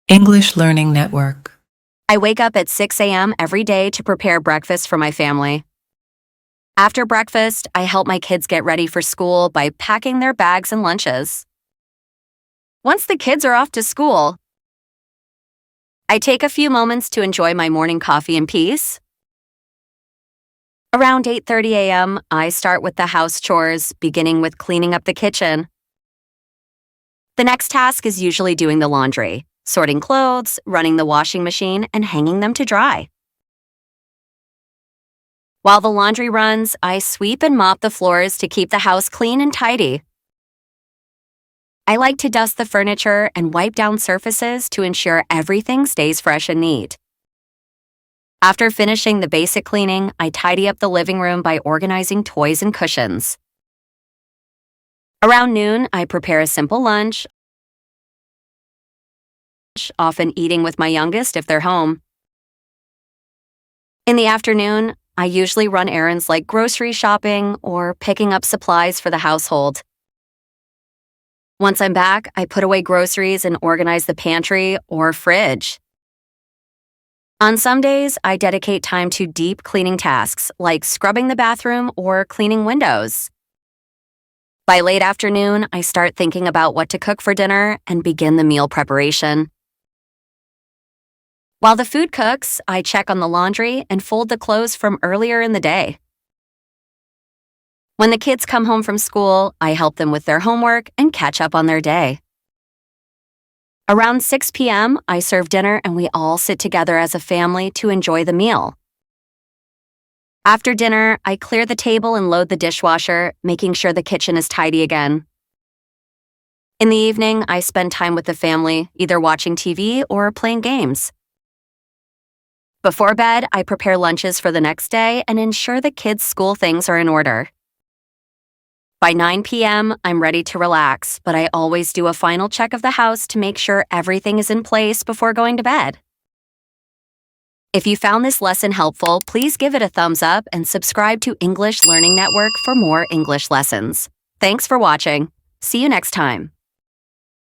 English Learning Network. I wake up at 6 a.m. every day to prepare breakfast for my family. After breakfast, I help my kids get ready for school by packing their bags and lunches. Once the kids are off to school, I take a few moments to enjoy my morning coffee in peace. Around 8:30 a.m., I start with the house chores, beginning with cleaning up the kitchen. The next task is usually doing the laundry, sorting clothes, running the washing machine, and hanging them to dry. While the laundry runs, I sweep and mop the floors to keep the house clean and tidy. I like to dust the furniture and wipe down surfaces to ensure everything stays fresh and neat. After finishing the basic cleaning, I tidy up the living room by organizing toys and cushions. Around noon, I prepare a simple lunch, often eating with my youngest if they're home. In the afternoon, I usually run errands like grocery shopping or picking up supplies for the household. Once I'm back, I put away groceries and organize the pantry or fridge. On some days, I dedicate time to deep cleaning tasks like scrubbing the bathroom or cleaning windows. By late afternoon, I start thinking about what to cook for dinner and begin the meal preparation. While the food cooks, I check on the laundry and fold the clothes from earlier in the day. When the kids come home from school, I help them with their homework and catch up on their day. Around 6 p.m., I serve dinner and we all sit together as a family to enjoy the meal. After dinner, I clear the table and load the dishwasher, making sure the kitchen is tidy again. In the evening, I spend time with the family, either watching TV or playing games. Before bed, I prepare lunches for the next day and ensure the kids' school things are in order. By 9 p.m., I'm ready to relax, but I always do a final check of the house to make sure everything is in place before going to bed. If you found this lesson helpful, please give it a thumbs up and subscribe to English Learning Network for more English lessons. Thanks for watching. See you next time.